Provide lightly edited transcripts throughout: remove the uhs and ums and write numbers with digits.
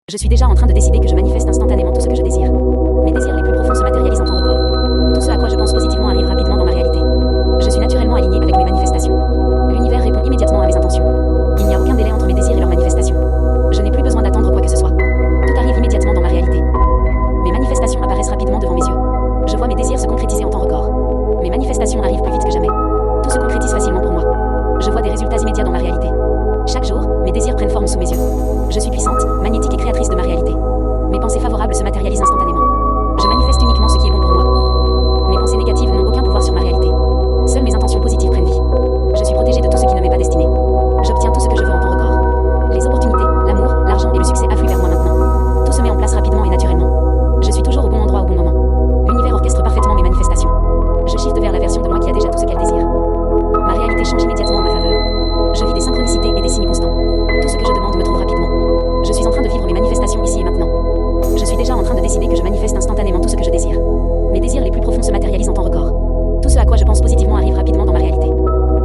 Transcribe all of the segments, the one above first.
Je suis déjà en train de décider que je manifeste instantanément tout ce que je désire. Mes désirs les plus profonds se matérialisent en temps record. Tout ce à quoi je pense positivement arrive rapidement dans ma réalité. Je suis naturellement aligné avec mes manifestations. L'univers répond immédiatement à mes intentions. Il n'y a aucun délai entre mes désirs et leur manifestation. Je n'ai plus besoin d'attendre quoi que ce soit. Tout arrive immédiatement dans ma réalité. Mes manifestations apparaissent rapidement devant mes yeux. Je vois mes désirs se concrétiser en temps record. Mes manifestations arrivent plus vite que jamais. Tout se concrétise facilement pour moi. Je vois des résultats immédiats dans ma réalité. Chaque jour, mes désirs prennent forme sous mes yeux. Je suis puissante, magnétique et créatrice de ma réalité. Mes pensées favorables se matérialisent instantanément. Je manifeste uniquement ce qui est bon pour moi. Mes pensées négatives n'ont aucun pouvoir sur ma réalité. Seules mes intentions positives prennent vie. Je suis protégée de tout ce qui ne m'est pas destiné. J'obtiens tout ce que je veux en temps record. Les opportunités, l'amour, l'argent et le succès affluent vers moi maintenant. Tout se met en place rapidement et naturellement. Je suis toujours au bon endroit au bon moment. L'univers orchestre parfaitement mes manifestations. Je shift vers la version de moi qui a déjà tout ce qu'elle désire. Ma réalité change immédiatement en ma faveur. Je vis des synchronicités et des signes constants. Tout ce que je demande me trouve rapidement. Je suis en train de vivre mes manifestations ici et maintenant. Je suis déjà en train de décider que je manifeste instantanément tout ce que je désire. Mes désirs les plus profonds se matérialisent en temps record. Tout ce à quoi je pense positivement arrive rapidement dans ma réalité.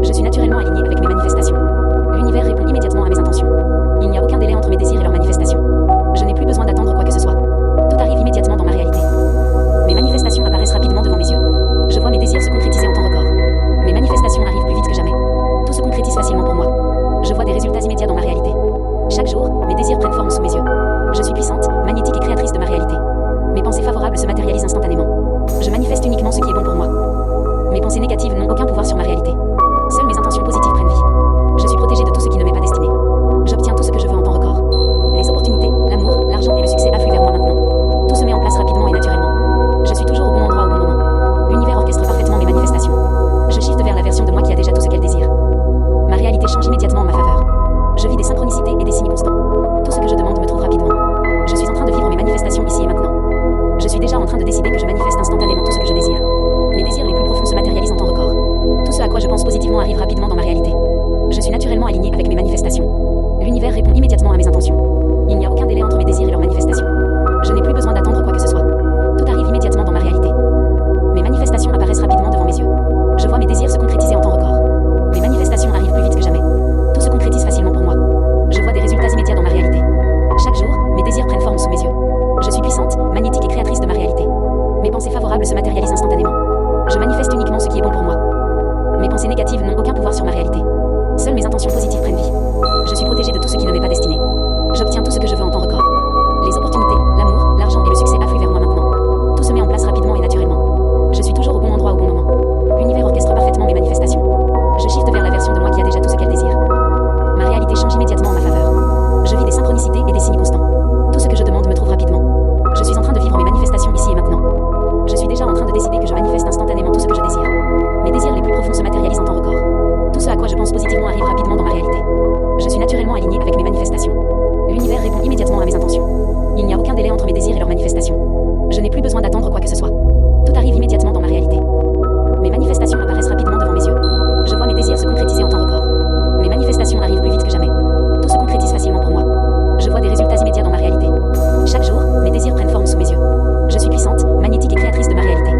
Je suis naturellement aligné avec mes manifestations. L'univers répond immédiatement à mes intentions. Il n'y a aucun délai entre mes désirs et leur manifestation. Je n'ai plus besoin d'attendre quoi que ce soit. Tout arrive immédiatement dans ma réalité. Mes manifestations apparaissent rapidement devant mes yeux. Je vois mes désirs se concrétiser en temps record. Mes manifestations arrivent plus vite que jamais. Tout se concrétise facilement pour moi. Je vois des résultats immédiats dans ma réalité. Chaque jour, mes désirs prennent forme sous mes yeux. Je suis puissante, magnétique et créatrice de ma réalité. Mes pensées favorables se matérialisent instantanément. Je manifeste uniquement ce qui est bon pour moi. Mes pensées négatives n'ont aucun pouvoir sur ma réalité. Seules mes intentions positives prennent vie. Je suis protégée de tout ce qui ne m'est pas destiné. J'obtiens tout ce que je veux en temps record. Les opportunités, l'amour, l'argent et le succès affluent vers moi maintenant. Tout se met en place rapidement et naturellement. Je suis toujours au bon endroit au bon moment. L'univers orchestre parfaitement mes manifestations. Je shift vers la version de moi qui a déjà tout ce qu'elle désire. Ma réalité change immédiatement en ma faveur. Je vis des synchronicités et des signes constants. Tout ce que je demande me trouve rapidement. Je suis en train de vivre mes manifestations ici et maintenant. Je suis déjà en train de décider que je manifeste instantanément tout ce que je désire. Mes désirs les plus profonds se matérialisent en temps record. Tout ce à quoi je pense positivement arrive rapidement dans ma réalité. Je suis naturellement aligné avec mes manifestations. L'univers répond immédiatement à mes intentions. Il n'y a aucun délai entre mes désirs et leur manifestation. Je n'ai plus besoin d'attendre quoi que ce soit. Tout arrive immédiatement dans ma réalité. Mes manifestations apparaissent rapidement devant mes yeux. Je vois mes désirs se concrétiser en temps record. Mes manifestations arrivent plus vite que jamais. Tout se concrétise facilement pour moi. Je vois des résultats immédiats dans ma réalité. Chaque jour, mes désirs prennent forme sous mes yeux. Je suis puissante, magnétique et créatrice de ma réalité. Mes pensées favorables se matérialisent instantanément. Je manifeste uniquement ce qui est bon pour moi. Mes pensées négatives n'ont aucun pouvoir sur ma réalité. Seules mes intentions positives prennent vie. Je suis protégée de tout ce qui ne m'est pas destiné. J'obtiens tout ce que je veux en temps record. Les opportunités, l'amour, l'argent et le succès affluent vers moi maintenant. Tout se met en place rapidement et naturellement. Je suis toujours au bon endroit au bon moment. L'univers orchestre parfaitement mes manifestations. Je shift vers la version de moi qui a déjà tout ce qu'elle désire. Ma réalité change immédiatement en ma faveur. Je vis des synchronicités et des signes constants. Tout ce que je demande me trouve rapidement. Je suis en train de vivre mes manifestations ici et maintenant. Je suis déjà en train de décider que je manifeste instantanément tout ce que je désire. Mes désirs les plus profonds se matérialisent en temps record. Tout ce à quoi je pense positivement arrive rapidement dans ma réalité. Je suis naturellement aligné avec mes manifestations. L'univers répond immédiatement à mes intentions. Il n'y a aucun délai entre mes désirs et leur manifestation. Je n'ai plus besoin d'attendre quoi que ce soit. Tout arrive immédiatement dans ma réalité. Mes manifestations apparaissent rapidement devant mes yeux. Je vois mes désirs se concrétiser en temps record. Mes manifestations arrivent plus vite que jamais. Tout se concrétise facilement pour moi. Je vois des résultats immédiats dans ma réalité. Chaque jour, mes désirs prennent forme sous mes yeux. Je suis puissante, magnétique et créatrice de ma réalité.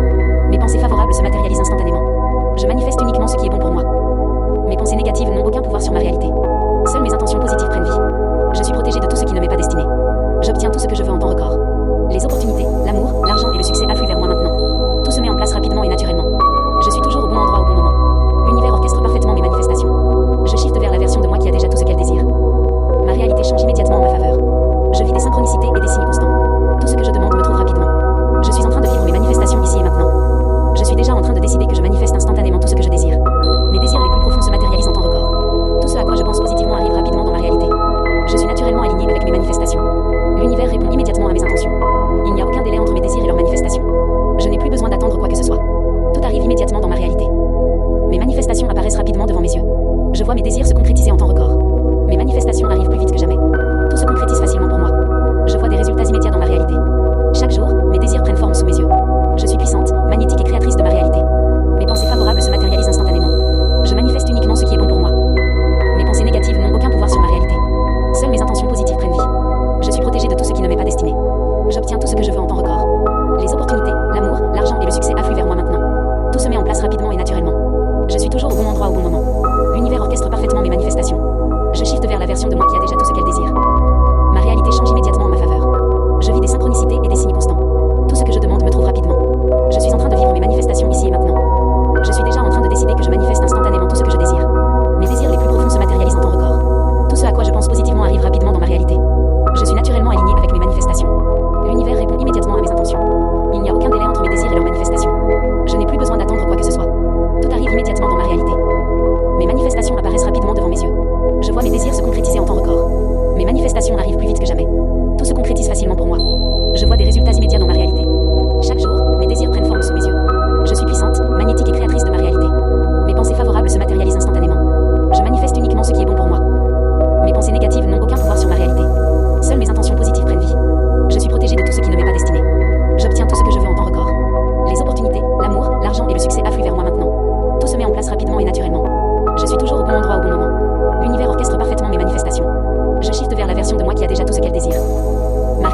Mes pensées favorables se matérialisent instantanément. Je manifeste uniquement ce qui est bon pour moi. Mes pensées négatives n'ont aucun pouvoir sur ma réalité. Seules mes intentions positives prennent vie. Je suis protégée de tout ce qui ne m'est pas destiné. J'obtiens tout ce que je veux en temps record. Les opportunités, l'amour, l'argent et le succès affluent vers moi maintenant. Tout se met en place rapidement et naturellement. Je suis toujours au bon endroit au bon moment. L'univers orchestre parfaitement mes manifestations. Je shift vers la version de moi qui a déjà tout ce qu'elle désire. Ma réalité change immédiatement en ma faveur. Je vis des synchronicités et des signes constants. Tout ce que je demande me trouve rapidement. Je suis en train de vivre mes manifestations ici et maintenant. Je suis déjà en train de décider que je manifeste instantanément tout ce que je désire. Mes désirs les plus profonds se matérialisent en temps record. Tout ce à quoi je pense positivement arrive rapidement dans ma réalité. Je suis naturellement aligné avec mes manifestations. L'univers répond immédiatement à mes intentions. Il n'y a aucun délai entre mes désirs et leur manifestation. Je n'ai plus besoin d'attendre quoi que ce soit. Tout arrive immédiatement dans ma réalité. Mes manifestations apparaissent rapidement devant mes yeux. Je vois mes désirs se concrétiser en temps record. Mes manifestations arrivent plus vite que jamais. Tout se concrétise facilement pour moi. Je vois des résultats immédiats dans ma réalité. Chaque jour, mes désirs prennent forme sous mes yeux. Je suis puissante, magnétique et créatrice de ma réalité. Mes pensées favorables se matérialisent instantanément. Je manifeste uniquement ce qui est bon pour moi. Mes pensées négatives n'ont aucun pouvoir sur ma réalité. Seules mes intentions positives prennent vie. Je suis protégée de tout ce qui ne m'est pas destiné. J'obtiens tout ce que je veux en temps record. Les opportunités, l'amour, l'argent et le succès affluent vers moi maintenant. Tout se met en place rapidement et naturellement. Je suis toujours au bon endroit au bon moment. L'univers orchestre parfaitement mes manifestations. Je shift vers la version de moi qui a déjà tout ce qu'elle désire. Ma réalité change immédiatement en ma faveur.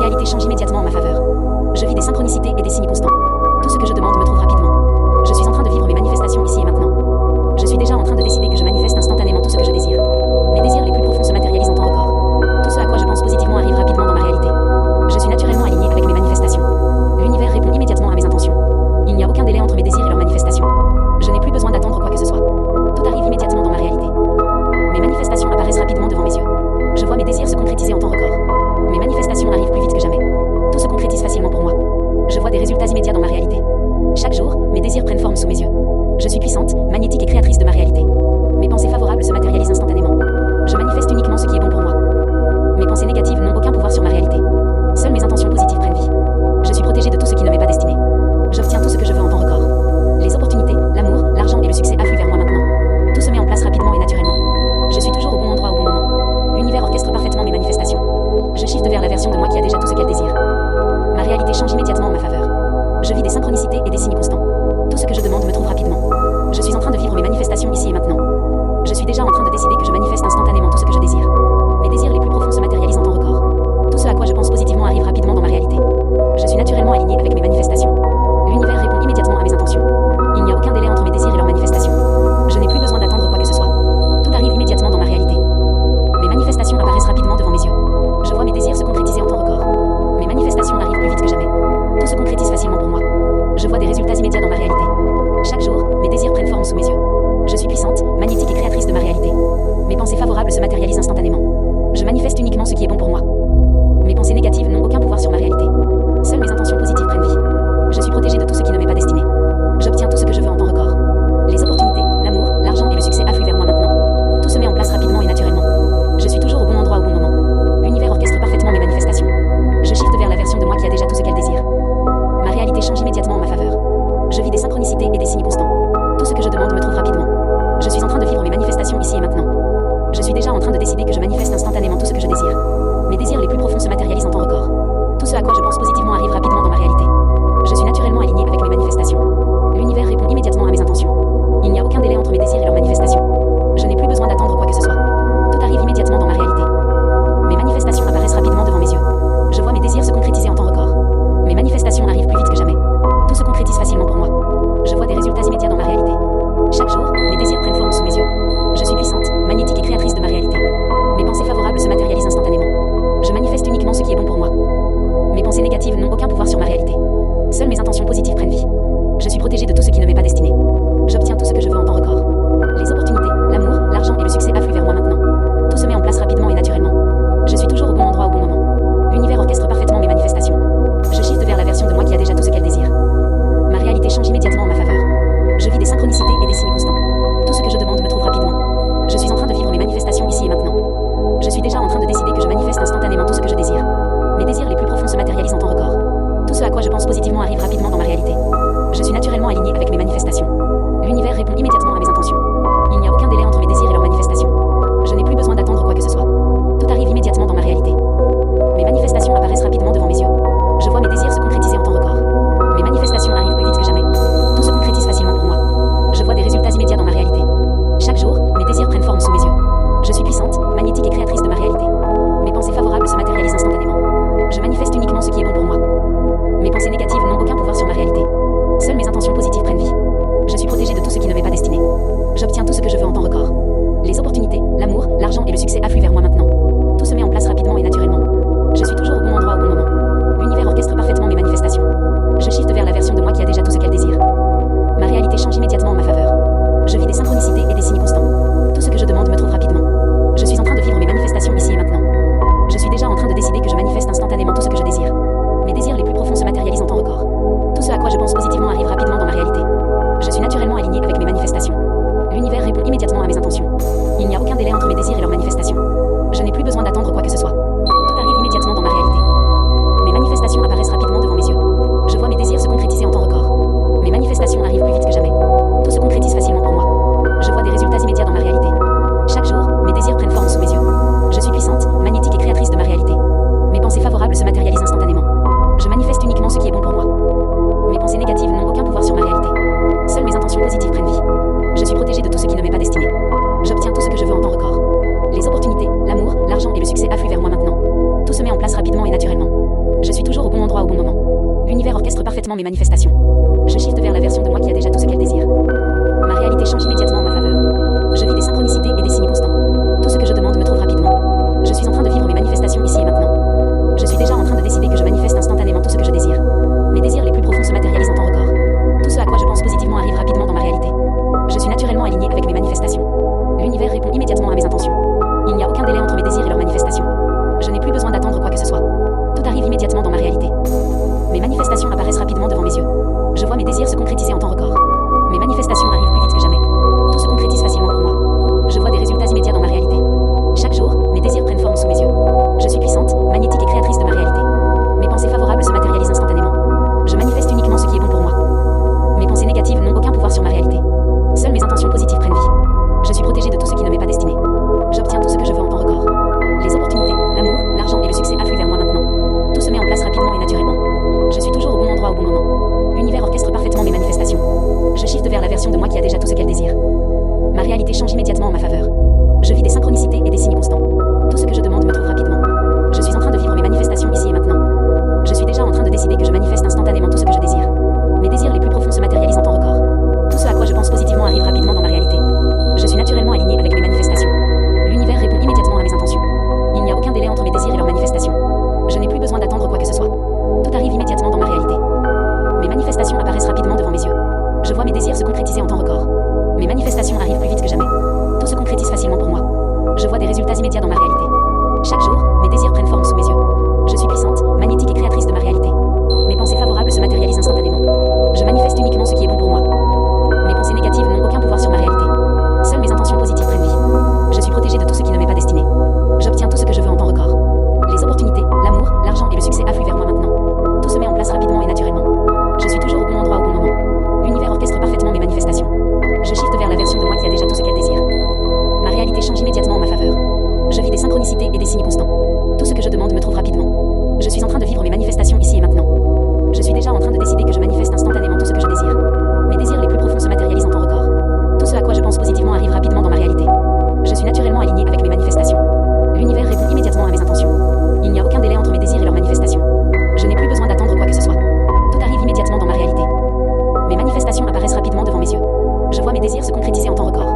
réalité change immédiatement en ma faveur. Je vis des synchronicités et des signes constants. Tout ce que je demande me trouve rapidement. Je suis en train de vivre mes manifestations ici et maintenant. Je suis déjà en train de décider que je manifeste instantanément tout ce que je désire. Mes désirs les plus profonds se matérialisent en temps record. Tout ce à quoi je pense positivement arrive rapidement dans ma réalité. Je suis naturellement aligné avec mes manifestations. L'univers répond immédiatement à mes intentions. Il n'y a aucun délai entre mes désirs et leur manifestation. Je n'ai plus besoin d'attendre quoi que ce soit. Tout arrive immédiatement dans ma réalité. Mes manifestations apparaissent rapidement devant mes yeux. Je vois mes désirs se concrétiser en temps record. Mes manifestations arrivent plus vite que jamais. Tout se concrétise facilement pour moi. Je vois des résultats immédiats dans ma réalité. Chaque jour, mes désirs prennent forme sous mes yeux. Je suis puissante, magnétique et créatrice de ma réalité. Mes pensées favorables se matérialisent instantanément. Je manifeste uniquement ce qui est bon pour moi. Mes pensées négatives n'ont aucun pouvoir sur ma réalité. Seules mes intentions positives prennent vie. Je suis protégée de tout ce qui ne m'est pas destiné. J'obtiens tout ce que je veux en temps record. Les opportunités, l'amour, l'argent et le succès affluent vers moi maintenant. Tout se met en place rapidement et naturellement. Je suis toujours au bon endroit au bon moment. L'univers orchestre parfaitement mes manifestations. Je shift vers la version de moi qui a déjà tout ce qu'elle désire. Ma réalité change immédiatement en ma faveur. Je vis des synchronicités et des signes constants. Tout ce que je demande me trouve rapidement. Je suis en train de vivre mes manifestations ici et maintenant. Je suis déjà en train de décider que je manifeste instantanément tout ce que je désire. Mes désirs les plus profonds se matérialisent en temps record. Tout ce à quoi je pense positivement arrive rapidement dans ma réalité. Je suis naturellement aligné avec mes manifestations. L'univers répond immédiatement à mes intentions. Il n'y a aucun délai entre mes désirs et leur manifestation. Je n'ai plus besoin d'attendre quoi que ce soit. Tout arrive immédiatement dans ma réalité. Mes manifestations apparaissent rapidement devant mes yeux. Je vois mes désirs se concrétiser en temps record. Mes manifestations arrivent plus vite que jamais. Tout se concrétise facilement pour moi. Je vois des résultats immédiats dans ma réalité. Chaque jour, mes désirs prennent forme sous mes yeux. Je suis puissante, magnétique et créatrice de ma réalité. Mes pensées favorables se matérialisent instantanément. Je manifeste uniquement ce qui est bon pour moi. Mes pensées négatives n'ont aucun pouvoir sur ma réalité. Seules mes intentions positives prennent vie. Je suis protégée de tout ce qui ne m'est pas destiné. J'obtiens tout ce que je veux en temps record. Les opportunités, l'amour, l'argent et le succès affluent vers moi maintenant. Tout se met en place rapidement et naturellement. Je suis toujours au bon endroit au bon moment. L'univers orchestre parfaitement mes manifestations. Je shift vers la version de moi qui a déjà tout ce qu'elle désire. Ma réalité change immédiatement en ma faveur. Je vis des synchronicités et des signes constants. Tout ce que je demande me trouve rapidement. Je suis en train de vivre mes manifestations ici et maintenant. Je suis déjà en train de décider que je manifeste instantanément tout ce que je désire. Mes désirs les plus profonds se matérialisent en temps record. Tout ce à quoi je pense positivement arrive rapidement dans ma réalité. Je suis naturellement aligné avec mes manifestations. L'univers répond immédiatement à mes intentions. Il n'y a aucun délai entre mes désirs et leur manifestation. Je n'ai plus besoin d'attendre quoi que ce soit. Tout arrive immédiatement dans ma réalité. Mes manifestations apparaissent rapidement devant mes yeux. Je vois mes désirs se concrétiser en temps record. Mes manifestations arrivent plus vite que jamais. Tout se concrétise facilement pour moi. Je vois des résultats immédiats dans ma réalité. Chaque jour, mes désirs prennent forme sous mes yeux. Je suis puissante, magnétique et créatrice de ma réalité. Mes pensées favorables se matérialisent instantanément. Je manifeste uniquement ce qui est bon pour moi. Mes pensées négatives n'ont aucun pouvoir sur ma réalité. Seules mes intentions positives prennent vie. Je suis protégée de tout ce qui ne m'est pas destiné. J'obtiens tout ce que je veux en temps record. Les opportunités, l'amour, l'argent et le succès affluent vers moi maintenant. Tout se met en place rapidement et naturellement. Je suis toujours au bon endroit au bon moment. L'univers orchestre parfaitement mes manifestations. Je shift vers la version de moi qui a déjà tout ce qu'elle désire. Ma réalité change immédiatement en ma faveur. Je vis des synchronicités et des signes constants. Tout ce que je demande me trouve rapidement. Je suis en train de vivre mes manifestations ici et maintenant. Je suis déjà en train de décider que je manifeste instantanément tout ce que je désire. Mes désirs les plus profonds se matérialisent en temps record. Tout ce à quoi je pense positivement arrive rapidement dans ma réalité. Je suis naturellement aligné avec mes manifestations. L'univers répond immédiatement à mes intentions. Il n'y a aucun délai entre mes désirs et leur manifestation. Je n'ai plus besoin d'attendre quoi que ce soit. Tout arrive immédiatement dans ma réalité. Mes manifestations apparaissent rapidement devant mes yeux. Je vois mes désirs se concrétiser en temps record. Mes manifestations arrivent plus vite que jamais. Tout se concrétise facilement pour moi. Je vois des résultats immédiats dans ma réalité. Chaque jour, mes désirs prennent forme sous mes yeux. Je suis puissante, magnétique et créatrice de ma réalité. Mes pensées favorables se matérialisent instantanément. Je manifeste uniquement ce qui est bon pour moi. Mes pensées négatives n'ont aucun pouvoir sur ma réalité. Seules mes intentions positives prennent vie. Je suis protégée de tout ce qui ne m'est pas destiné. J'obtiens tout ce que je veux en temps record. Les opportunités, l'amour, l'argent et le succès affluent vers moi maintenant. Tout se met en place rapidement et naturellement. Je suis toujours au bon endroit au bon moment. L'univers orchestre parfaitement mes manifestations. Je shift vers la version de moi qui a déjà tout ce qu'elle désire. Ma réalité change immédiatement en ma faveur. Je vis des synchronicités et des signes constants. Tout ce que je demande me trouve rapidement. Je suis en train de vivre mes manifestations ici et maintenant. Je suis déjà en train de décider que je manifeste instantanément tout ce que je désire. Mes désirs les plus profonds se matérialisent en temps record. Tout ce à quoi je pense positivement arrive rapidement dans ma réalité. Je suis naturellement aligné avec mes manifestations. L'univers répond immédiatement à mes intentions. Il n'y a aucun délai entre mes désirs et leur manifestation. Je n'ai plus besoin d'attendre quoi que ce soit. Tout arrive immédiatement dans ma réalité. Mes manifestations apparaissent rapidement devant mes yeux. Je vois mes désirs se concrétiser en temps record. Mes manifestations arrivent plus vite que jamais. Tout se concrétise facilement pour moi. Je vois des résultats immédiats dans ma réalité. Chaque jour, mes désirs prennent forme sous mes yeux. Je suis puissante, magnétique et créatrice de ma réalité. Mes pensées favorables se matérialisent instantanément. Je manifeste uniquement ce qui est bon pour moi. Mes pensées négatives n'ont aucun pouvoir sur ma réalité. Seules mes intentions positives prennent vie. Je suis protégée de tout ce qui ne m'est pas destiné. J'obtiens tout ce que je veux en temps record. Les opportunités, l'amour, l'argent et le succès affluent vers moi maintenant. Tout se met en place rapidement et naturellement. immédiatement mes manifestations. Je shift vers la version de moi qui a déjà tout ce qu'elle désire. Ma réalité change immédiatement en ma faveur. Je vis des synchronicités et des signes constants. Tout ce que je demande me trouve rapidement. Je suis en train de vivre mes manifestations ici et maintenant. Je suis déjà en train de décider que je manifeste instantanément tout ce que je désire. Mes désirs les plus profonds se matérialisent en temps record. Tout ce à quoi je pense positivement arrive rapidement dans ma réalité. Je suis naturellement aligné avec mes manifestations. L'univers répond immédiatement à mes intentions. Il n'y a aucun délai entre mes désirs et leur manifestation. Je n'ai plus besoin d'attendre quoi que ce soit. Tout arrive immédiatement dans ma réalité. Mes manifestations apparaissent rapidement devant mes yeux. Je vois mes désirs se concrétiser en temps record. Mes manifestations arrivent plus vite que jamais. Tout se concrétise facilement pour moi. Je vois des résultats immédiats dans ma réalité. Chaque jour, mes désirs prennent forme sous mes yeux. Je suis puissante, magnétique et créatrice de ma réalité. Mes pensées favorables se matérialisent instantanément. Je manifeste uniquement ce qui est bon pour moi. Mes pensées négatives n'ont aucun pouvoir sur ma réalité. Seules mes intentions positives prennent vie. Je suis protégée de tout ce qui ne m'est pas destiné. J'obtiens tout ce que je veux en temps record. Les opportunités, l'amour, l'argent et le succès affluent vers moi maintenant. Tout se met en place rapidement et naturellement. Je suis toujours au bon endroit au bon moment. L'univers orchestre parfaitement mes manifestations. Je shift vers la version de moi qui a déjà tout ce qu'elle désire. Ma réalité change immédiatement en ma faveur. Je vis des synchronicités et des signes constants. Tout ce que je demande me trouve rapidement. Je suis en train de vivre mes manifestations ici et maintenant. Je suis déjà en train de décider que je manifeste instantanément tout ce que je désire. Mes désirs les plus profonds se matérialisent en temps record. Tout ce à quoi je pense positivement arrive rapidement dans ma réalité. Je suis naturellement aligné avec mes manifestations. L'univers répond immédiatement à mes intentions. Il n'y a aucun délai entre mes désirs et leur manifestation. Je n'ai plus besoin d'attendre quoi que ce soit. Tout arrive immédiatement dans ma réalité. Mes manifestations apparaissent rapidement devant mes yeux. Je vois mes désirs se concrétiser en temps record. Mes manifestations arrivent plus vite que jamais. Tout se concrétise facilement pour moi. Je vois des résultats immédiats dans ma réalité. Chaque jour, mes désirs prennent forme sous mes yeux. Je suis puissante, magnétique et créatrice de ma réalité. Mes pensées favorables se matérialisent instantanément. Je manifeste uniquement ce qui est bon pour moi. Mes pensées négatives n'ont aucun pouvoir sur ma réalité. Seules mes intentions positives prennent vie. Je suis protégée de tout ce qui ne m'est pas destiné. J'obtiens tout ce que je veux en temps record. Les opportunités, l'amour, l'argent et le succès affluent vers moi maintenant. Tout se met en place rapidement et naturellement. Je suis toujours au bon endroit au bon moment. L'univers orchestre parfaitement mes manifestations. Je shift vers la version de moi qui a déjà tout ce qu'elle désire. Ma réalité change immédiatement en ma faveur. Je vis des synchronicités et des signes constants. Tout ce que je demande me trouve rapidement. Je suis en train de vivre mes manifestations ici et maintenant. Je suis déjà en train de décider que je manifeste instantanément tout ce que je désire. Mes désirs les plus profonds se matérialisent en temps record. Tout ce à quoi je pense positivement arrive rapidement dans ma réalité. Je suis naturellement aligné avec mes manifestations. L'univers répond immédiatement à mes intentions. Il n'y a aucun délai entre mes désirs et leur manifestation. Je n'ai plus besoin d'attendre quoi que ce soit. Tout arrive immédiatement dans ma réalité. Mes manifestations apparaissent rapidement devant mes yeux. Je vois mes désirs se concrétiser en temps record.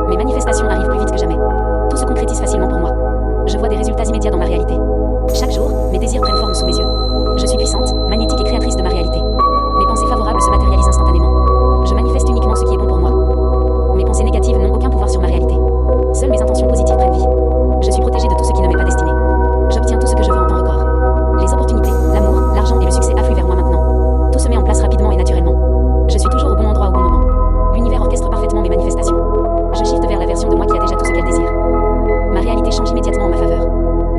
Mes manifestations arrivent plus vite que jamais. Tout se concrétise facilement pour moi. Je vois des résultats immédiats dans ma réalité. Chaque jour, mes désirs prennent forme sous mes yeux. Je suis puissante, magnétique et créatrice de ma réalité. Mes pensées favorables se matérialisent instantanément. Je manifeste uniquement ce qui est bon pour moi. Mes pensées négatives n'ont aucun pouvoir sur ma réalité. Seules mes intentions positives prennent vie. Je suis protégée de tout ce qui ne m'est pas destiné. J'obtiens tout ce que je veux en temps record. Les opportunités, l'amour, l'argent et le succès affluent vers moi maintenant. Tout se met en place rapidement et naturellement. Je suis toujours au bon endroit au bon moment. L'univers orchestre parfaitement mes manifestations. Je shift vers la version de moi qui a déjà tout ce qu'elle désire. Ma réalité change immédiatement en ma faveur.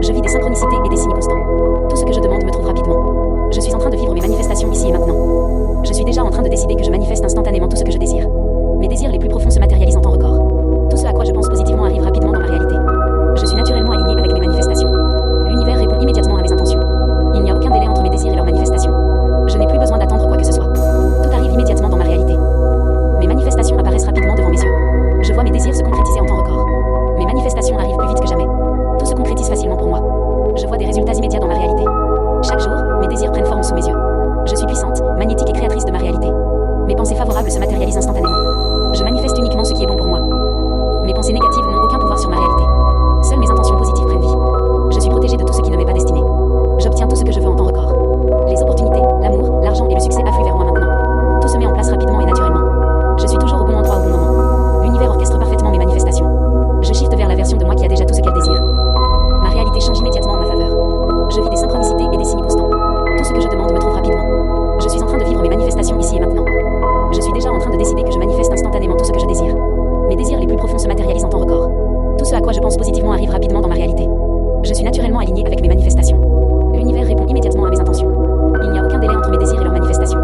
Je vis des synchronicités et des signes constants. Tout ce que je demande me trouve rapidement. Je suis en train de vivre mes manifestations ici et maintenant. Je suis déjà en train de décider que je manifeste instantanément tout ce que je désire. Mes désirs les plus profonds se matérialisent en temps record. Tout ce à quoi je pense positivement arrive rapidement dans ma réalité. Je suis naturellement aligné avec mes manifestations. L'univers répond immédiatement à mes intentions. Il n'y a aucun délai entre mes désirs et leur manifestation. Je n'ai plus besoin d'attendre quoi que ce soit. Tout arrive immédiatement dans ma réalité. Mes manifestations apparaissent rapidement devant mes yeux. Je vois mes désirs se concrétiser en temps record. Mes manifestations arrivent plus vite que jamais. Tout se concrétise facilement pour moi. Je vois des résultats immédiats dans ma réalité. Chaque jour, mes désirs prennent forme sous mes yeux. Je suis puissante, magnétique et créatrice de ma réalité. Mes pensées favorables se matérialisent instantanément. Je manifeste uniquement ce qui est bon pour moi. Mes pensées négatives n'ont aucun pouvoir sur ma réalité. Seules mes intentions positives prennent vie. Je suis protégée de tout ce qui ne m'est pas destiné. J'obtiens tout ce que je veux en temps record. Les opportunités, l'amour, l'argent et le succès affluent vers moi maintenant. Tout se met en place rapidement et naturellement. Je suis toujours au bon endroit au bon moment. L'univers orchestre parfaitement mes manifestations. Je shift vers la version de moi qui a déjà tout ce qu'elle désire. Ma réalité change immédiatement en ma faveur. Je vis des synchronicités et des signes constants. Tout ce que je demande me trouve rapidement. Je suis en train de vivre mes manifestations ici et maintenant. Je suis déjà en train de décider que je manifeste instantanément tout ce que je désire. Mes désirs les plus profonds se matérialisent en temps record. Tout ce à quoi je pense positivement arrive rapidement dans ma réalité. Je suis naturellement aligné avec mes manifestations. L'univers répond immédiatement à mes intentions. Il n'y a aucun délai entre mes désirs et leur manifestation.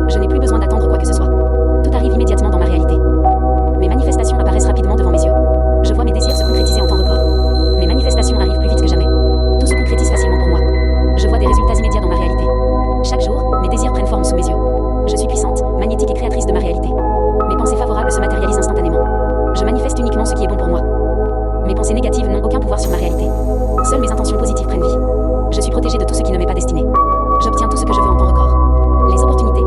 Je n'ai plus besoin d'attendre quoi que ce soit. Tout arrive immédiatement dans ma réalité. Mes manifestations apparaissent rapidement devant mes yeux. Je vois mes désirs se concrétiser en temps record. Mes manifestations arrivent plus vite que jamais. Tout se concrétise facilement pour moi. Je vois des résultats immédiats dans ma réalité. Chaque jour, mes désirs prennent forme sous mes yeux. Je suis puissante, magnétique et créatrice de ma réalité. Mes pensées favorables se matérialisent instantanément. Je manifeste uniquement ce qui est bon pour moi. Mes pensées négatives n'ont aucun pouvoir sur ma réalité. Seules mes intentions positives prennent vie. Je suis protégée de tout ce qui ne m'est pas destiné. J'obtiens tout ce que je veux en temps record. Les opportunités,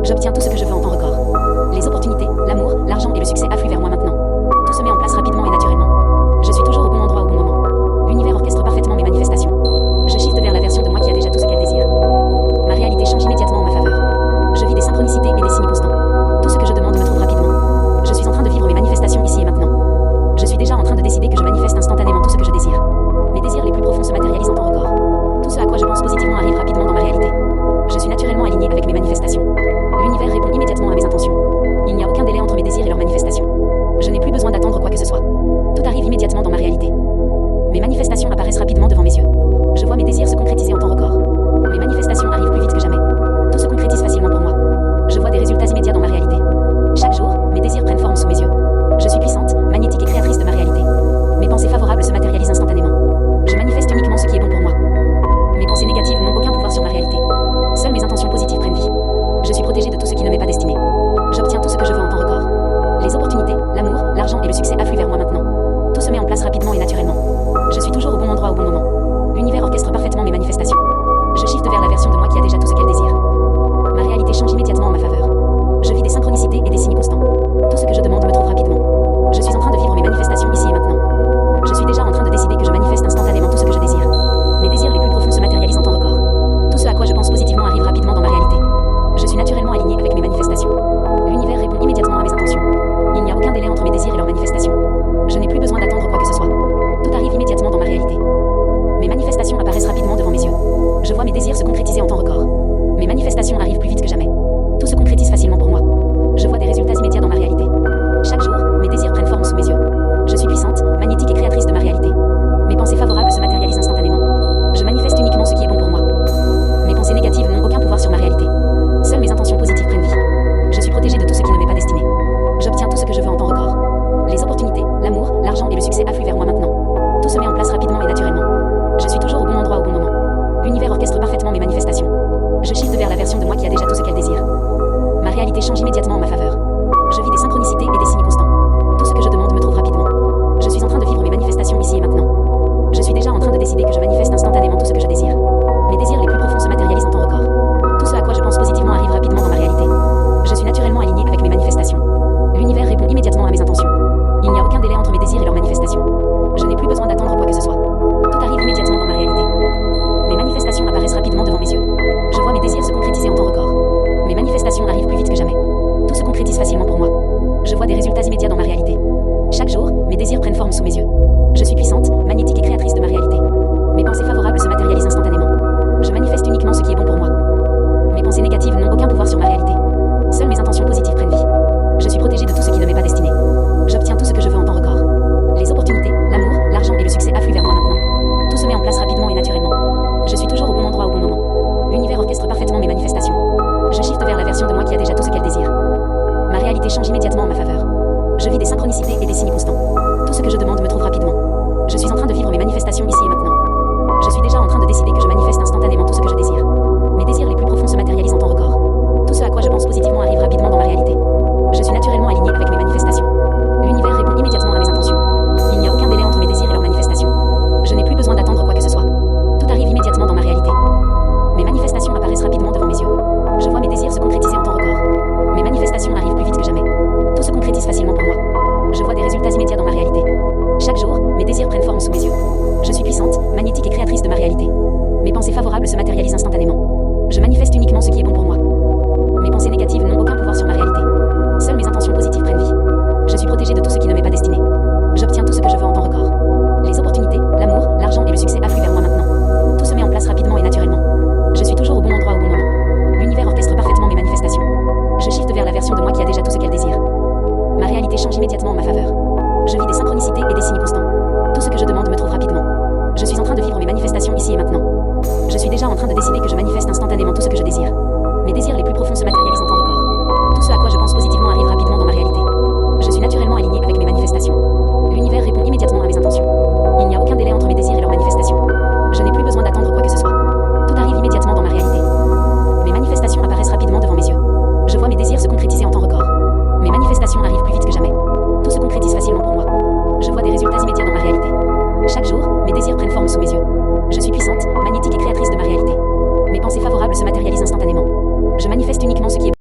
J'obtiens tout ce que je veux en temps record. Les opportunités, l'amour, l'argent et le succès affluent vers moi maintenant. Tout se met en place rapidement et naturellement. Je suis toujours au bon endroit au bon moment. L'univers orchestre parfaitement mes manifestations. Je shift vers la version de moi qui a déjà tout ce qu'elle désire. Ma réalité change immédiatement en ma faveur. Je vis des synchronicités et des signes constants. Tout ce que je demande me trouve rapidement. Je suis en train de vivre mes manifestations ici et maintenant. Je suis déjà en train de décider que je manifeste instantanément tout ce que je désire. Mes désirs les plus profonds se matérialisent en temps record. Tout ce à quoi je pense positivement arrive rapidement dans ma réalité. Je suis naturellement aligné avec mes manifestations. L'univers répond immédiatement à mes intentions. Il n'y a aucun délai entre mes désirs et leurs manifestations. Je n'ai plus besoin d'attendre quoi que ce soit. Tout arrive immédiatement dans ma réalité. Mes manifestations apparaissent rapidement devant mes yeux. Je vois mes désirs se concrétiser en temps record. Mes manifestations arrivent plus vite que jamais. Tout se concrétise facilement pour moi. Je vois des résultats immédiats dans ma réalité. Chaque jour, mes désirs prennent forme sous mes yeux. Je suis puissante, magnétique et créatrice de ma réalité. Mes pensées favorables se matérialisent instantanément. Je manifeste uniquement ce qui est bon pour moi. Mes pensées négatives n'ont aucun pouvoir sur ma réalité. Seules mes intentions positives prennent vie. Je suis protégée de tout ce qui ne m'est pas destiné. J'obtiens tout ce que je veux en temps record. Les opportunités, l'amour, l'argent et le succès affluent vers moi maintenant. Tout se met en place rapidement et naturellement. Je suis toujours au bon endroit au bon moment. L'univers orchestre parfaitement mes manifestations. Je shift vers la version de moi qui a déjà tout ce qu'elle désire. Ma réalité change immédiatement en ma faveur. Je vis des synchronicités et des signes constants. Tout ce que je demande me trouve rapidement. Je suis en train de vivre mes manifestations ici et maintenant. Je suis déjà en train de décider que je manifeste instantanément tout ce que je désire. Mes désirs les plus profonds se matérialisent en temps record. Tout ce à quoi je pense positivement arrive rapidement dans ma réalité. Je suis naturellement aligné avec mes manifestations. L'univers répond immédiatement à mes intentions. Il n'y a aucun délai entre mes désirs et leurs manifestations. Je n'ai plus besoin d'attendre quoi que ce soit. Tout arrive immédiatement dans ma réalité. Mes manifestations apparaissent rapidement devant mes yeux. Je vois mes désirs se concrétiser en temps record. Mes manifestations arrivent plus vite que jamais. Tout se concrétise facilement pour moi. Je vois des résultats immédiats dans ma réalité. Chaque jour, mes désirs prennent forme sous mes yeux. Je suis puissante, magnétique et créatrice de ma réalité. Mes pensées favorables se matérialisent instantanément. Je manifeste uniquement ce qui est bon pour moi. Mes pensées négatives n'ont aucun pouvoir sur ma réalité. Seules mes intentions positives prennent vie. Je suis protégée de tout ce qui ne m'est pas destiné. J'obtiens tout ce que je veux en temps record. Les opportunités, l'amour, l'argent et le succès affluent vers moi maintenant. Tout se met en place rapidement et naturellement. Je suis toujours au bon endroit au bon moment. L'univers orchestre parfaitement mes manifestations. Je shift vers la version de moi qui a déjà tout ce qu'elle désire. Ma réalité change immédiatement en ma faveur. Je vis des synchronicités et des signes constants. Tout ce que je demande me trouve rapidement. Je suis en train de vivre mes manifestations ici et maintenant. Je suis déjà en train de décider que je manifeste instantanément tout ce que je désire. Mes désirs les plus profonds se matérialisent en temps record. Tout ce à quoi je pense positivement arrive rapidement dans ma réalité. Je suis naturellement aligné avec mes manifestations. L'univers répond immédiatement à mes intentions. Il n'y a aucun délai entre mes désirs et leurs manifestations. Je n'ai plus besoin d'attendre quoi que ce soit. Tout arrive immédiatement dans ma réalité. Mes manifestations apparaissent rapidement devant mes yeux. Je vois mes désirs se concrétiser en temps record. Mes manifestations arrivent plus vite que jamais. Tout se concrétise facilement pour moi. Je vois des résultats immédiats dans ma réalité. Chaque jour, mes désirs prennent forme sous mes yeux. Je suis puissante, magnétique et créatrice de ma réalité. Mes pensées favorables se matérialisent instantanément. Je manifeste uniquement ce qui est bon pour moi. Mes pensées négatives n'ont aucun pouvoir sur ma réalité. Seules mes intentions positives prennent vie. Je suis protégée de tout ce qui ne m'est pas destiné. J'obtiens tout ce que je veux en temps record. Les opportunités, l'amour, l'argent et le succès affluent vers moi maintenant. Tout se met en place rapidement et naturellement. Je suis toujours au bon endroit au bon moment. L'univers orchestre parfaitement mes manifestations. Je shift vers la version de moi qui a déjà tout ce qu'elle désire. Ma réalité change immédiatement en ma faveur. Je vis des synchronicités et des signes constants. Tout ce que je demande me trouve rapidement. Je suis en train de vivre mes manifestations ici et maintenant. Je suis déjà en train de décider que je manifeste instantanément tout ce que je désire. Mes désirs les plus profonds se matérialisent en temps record. Tout ce à quoi je pense positivement arrive rapidement dans ma réalité. Je suis naturellement aligné avec mes manifestations. L'univers répond immédiatement à mes intentions. Il n'y a aucun délai entre mes désirs et leurs manifestations. Je n'ai plus besoin d'attendre quoi que ce soit. Tout arrive immédiatement dans ma réalité. Mes manifestations apparaissent rapidement devant mes yeux. Je vois mes désirs se concrétiser en temps record. Mes manifestations arrivent plus vite que jamais. Tout se concrétise facilement pour moi. Je vois des résultats immédiats dans ma réalité. Chaque jour, mes désirs prennent forme sous mes yeux. Je suis puissante, magnétique et créatrice de ma réalité. Mes pensées favorables se matérialisent instantanément. Je manifeste uniquement ce qui est bon pour moi. Mes pensées négatives n'ont aucun pouvoir sur ma réalité. Seules mes intentions positives prennent vie. Je suis protégée de tout ce qui ne m'est pas destiné. J'obtiens tout ce que je veux en temps record. Les opportunités, l'amour, l'argent et le succès affluent vers moi maintenant. Tout se met en place rapidement et naturellement. Je suis toujours au bon endroit au bon moment. L'univers orchestre parfaitement mes manifestations. Je shift vers la version de moi qui a déjà tout ce qu'elle désire. Ma réalité change immédiatement en ma faveur. Je vis des synchronicités et des signes constants. Tout ce que je demande me trouve rapidement. Je suis en train de vivre mes manifestations ici et maintenant. Je suis déjà en train de décider que je manifeste instantanément tout ce que je désire. Mes désirs les plus profonds se matérialisent en temps record. Tout ce à quoi je pense positivement arrive rapidement dans ma réalité. Je suis naturellement aligné avec mes manifestations. L'univers répond immédiatement à mes intentions. Il n'y a aucun délai entre mes désirs et leurs manifestations. Je n'ai plus besoin d'attendre quoi que ce soit. Tout arrive immédiatement dans ma réalité. Mes manifestations apparaissent rapidement devant mes yeux. Je vois mes désirs se concrétiser en temps record. Mes manifestations arrivent plus vite que jamais. Tout se concrétise facilement pour moi. Je vois des résultats immédiats dans ma réalité. Chaque jour, mes désirs prennent forme sous mes yeux. Je suis puissante, magnétique et créatrice de ma réalité. Mes pensées favorables se matérialisent instantanément. Je manifeste uniquement ce qui est